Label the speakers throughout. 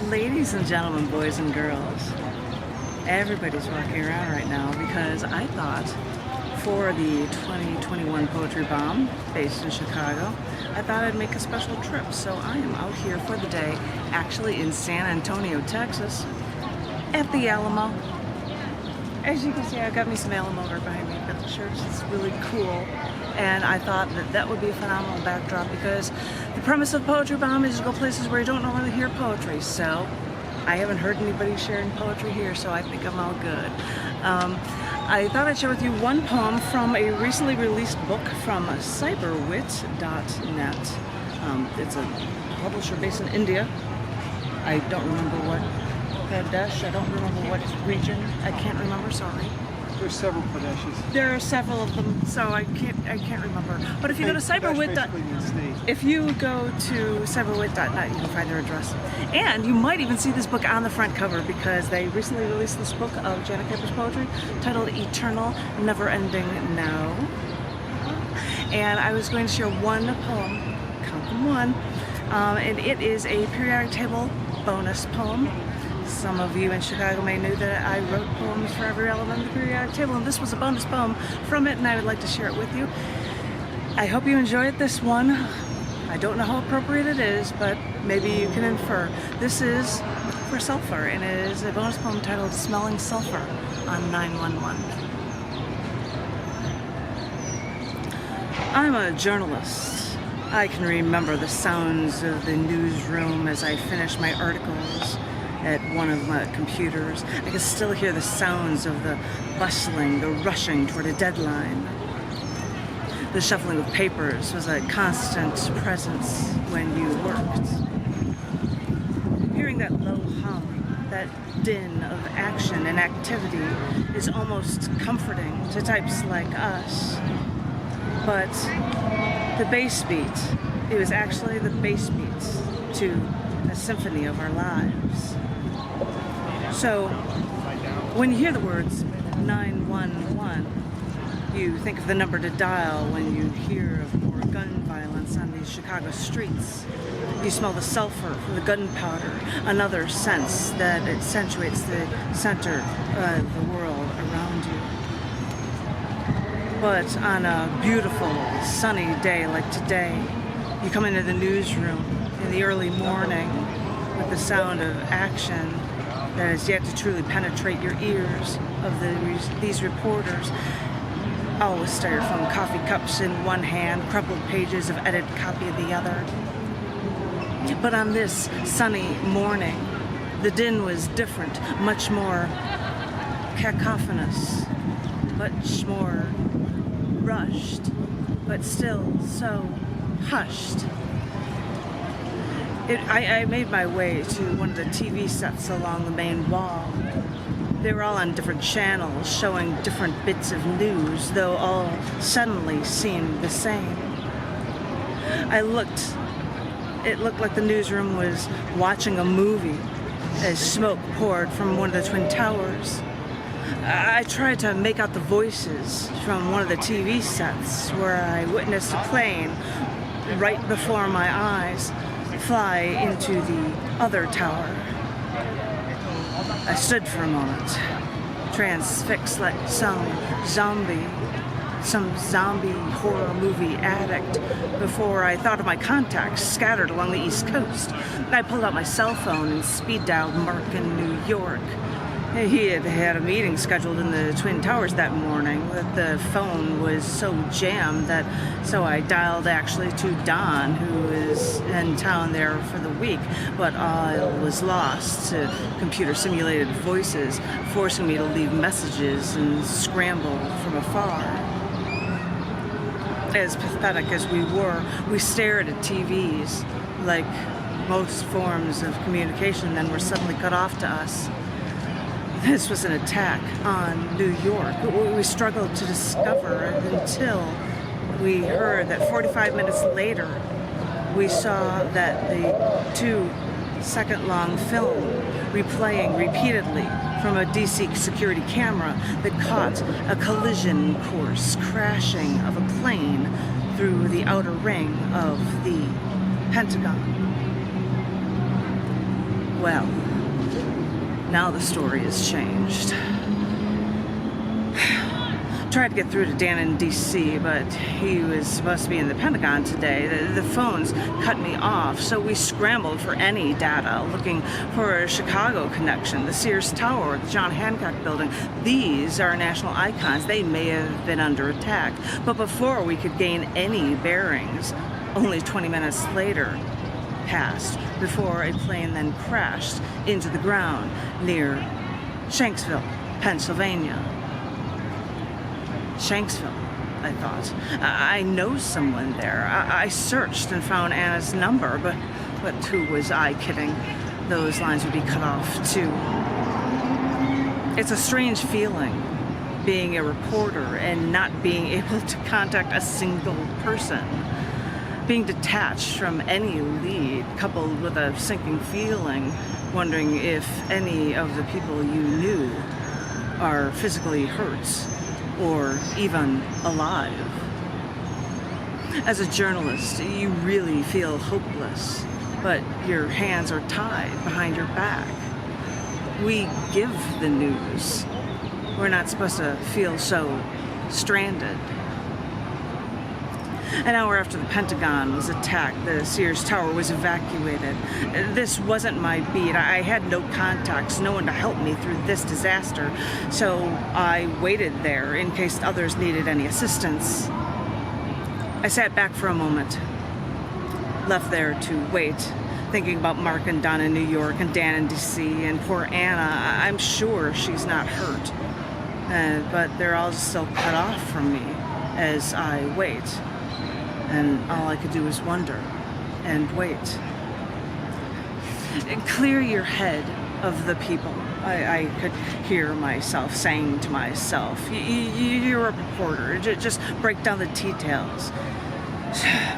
Speaker 1: Ladies and gentlemen, boys and girls, everybody's walking around right now because I thought for the 2021 Poetry Bomb based in Chicago, I thought I'd make a special trip. So I am out here for the day, actually in San Antonio, Texas, at the Alamo. As you can see, I've got me some Alamo right behind me. I've got the shirts, it's really cool. And I thought that that would be a phenomenal backdrop because the premise of Poetry Bomb is to go places where you don't normally hear poetry. So I haven't heard anybody sharing poetry here, so I think I'm all good. I thought I'd share with you one poem from a recently released book from cyberwit.net. It's a publisher based in India. I don't remember what Pradesh, I don't remember what region. I can't remember, sorry.
Speaker 2: There's several Pradeshis.
Speaker 1: There are several of them, so I can't remember. But if you go to cyberwit.net, if you go to cyberwit.net, you can find their address. And you might even see this book on the front cover because they recently released this book of Janet Kuypers' poetry titled Eternal Never-Ending Now. And I was going to share one poem, count them one, and it is a periodic table bonus poem. Some of you in Chicago may know that I wrote poems for every element of the periodic table, and this was a bonus poem from it, and I would like to share it with you. I hope you enjoyed this one. I don't know how appropriate it is, but maybe you can infer. This is for sulfur, and it is a bonus poem titled Smelling Sulfur on 911. I'm a journalist. I can remember the sounds of the newsroom as I finish my articles at one of my computers. I can still hear the sounds of the bustling, the rushing toward a deadline. The shuffling of papers was a constant presence when you worked. Hearing that low hum, that din of action and activity is almost comforting to types like us. But the bass beat, it was actually the bass beat to a symphony of our lives. So, when you hear the words 911, you think of the number to dial when you hear of more gun violence on these Chicago streets. You smell the sulfur from the gunpowder, another sense that accentuates the center of the world around you. But on a beautiful, sunny day like today, you come into the newsroom in the early morning with the sound of action that has yet to truly penetrate your ears of these reporters. All with styrofoam coffee cups in one hand, crumpled pages of edited copy in the other. But on this sunny morning, the din was different, much more cacophonous, much more rushed, but still so hushed. I made my way to one of the TV sets along the main wall. They were all on different channels, showing different bits of news, though all suddenly seemed the same. It looked like the newsroom was watching a movie as smoke poured from one of the Twin Towers. I tried to make out the voices from one of the TV sets where I witnessed a plane right before my eyes fly into the other tower. I stood for a moment, transfixed like some zombie horror movie addict, before I thought of my contacts scattered along the East Coast. I pulled out my cell phone and speed dialed Mark in New York. He had a meeting scheduled in the Twin Towers that morning, that the phone was so jammed so I dialed actually to Don, who is in town there for the week, but I was lost to computer simulated voices, forcing me to leave messages and scramble from afar. As pathetic as we were, we stared at TVs like most forms of communication then were suddenly cut off to us. This was an attack on New York. We struggled to discover until we heard that 45 minutes later, we saw that the 2-second-long film replaying repeatedly from a DC security camera that caught a collision course crashing of a plane through the outer ring of the Pentagon. Well, now the story has changed. Tried to get through to Dan in DC, but he was supposed to be in the Pentagon today. The phones cut me off, so we scrambled for any data, looking for a Chicago connection, the Sears Tower, the John Hancock Building. These are national icons. They may have been under attack. But before we could gain any bearings, only 20 minutes later passed before a plane then crashed into the ground near Shanksville, Pennsylvania. Shanksville, I thought. I know someone there. I searched and found Anna's number, but who was I kidding? Those lines would be cut off too. It's a strange feeling being a reporter and not being able to contact a single person. Being detached from any lead, coupled with a sinking feeling, wondering if any of the people you knew are physically hurt or even alive. As a journalist, you really feel hopeless, but your hands are tied behind your back. We give the news. We're not supposed to feel so stranded. An hour after the Pentagon was attacked, the Sears Tower was evacuated. This wasn't my beat. I had no contacts, no one to help me through this disaster, so I waited there in case others needed any assistance. I sat back for a moment, left there to wait, thinking about Mark and Don in New York and Dan in DC and poor Anna. I'm sure she's not hurt, but they're all still cut off from me as I wait. And all I could do was wonder and wait. And clear your head of the people. I could hear myself saying to myself, you're a reporter, just break down the details.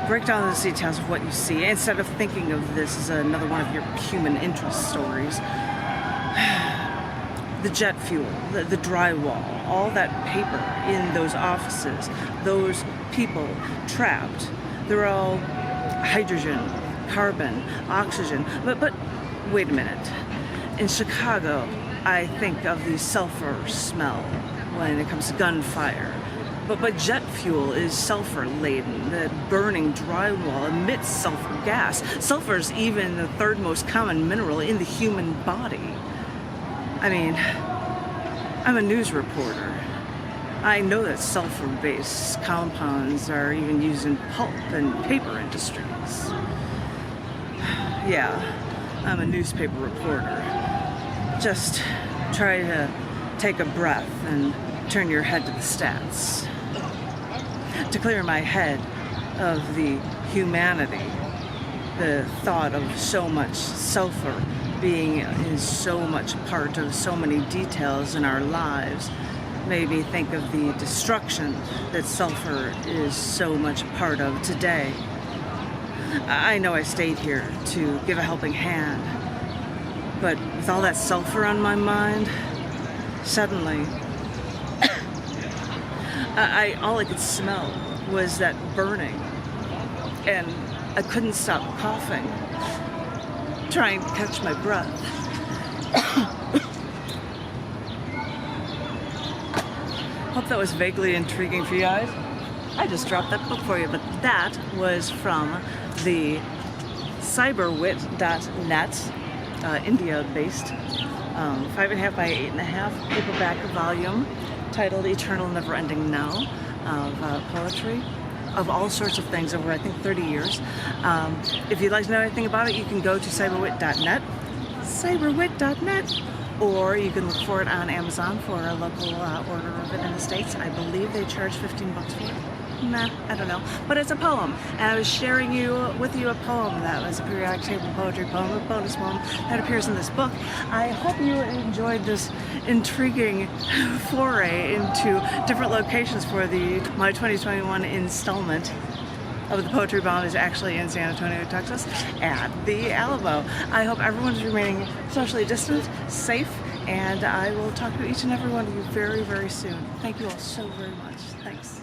Speaker 1: Break down the details of what you see, instead of thinking of this as another one of your human interest stories. The jet fuel, the drywall, all that paper in those offices, those people trapped. They're all hydrogen, carbon, oxygen. But wait a minute. In Chicago, I think of the sulfur smell when it comes to gunfire. But jet fuel is sulfur-laden. The burning drywall emits sulfur gas. Sulfur is even the third most common mineral in the human body. I mean, I'm a news reporter. I know that sulfur-based compounds are even used in pulp and paper industries. Yeah, I'm a newspaper reporter. Just try to take a breath and turn your head to the stats. To clear my head of the humanity, the thought of so much sulfur being is so much part of so many details in our lives made me think of the destruction that sulfur is so much part of today. I know I stayed here to give a helping hand, but with all that sulfur on my mind, suddenly all I could smell was that burning, and I couldn't stop coughing, trying to catch my breath. Hope that was vaguely intriguing for you guys. I just dropped that book for you, but that was from the cyberwit.net, India-based, 5.5 by 8.5 paperback volume titled Eternal Never-Ending Now of poetry of all sorts of things over, I think, 30 years. If you'd like to know anything about it, you can go to cyberwit.net, or you can look for it on Amazon for a local order of it in the States. I believe they charge $15 for it. Nah, I don't know. But it's a poem, and I was sharing with you a poem that was a periodic table poetry poem, a bonus poem that appears in this book. I hope you enjoyed this intriguing foray into different locations for my 2021 installment of the Poetry Bomb is actually in San Antonio, Texas, at the Alamo. I hope everyone is remaining socially distant, safe, and I will talk to each and every one of you very, very soon. Thank you all so very much. Thanks.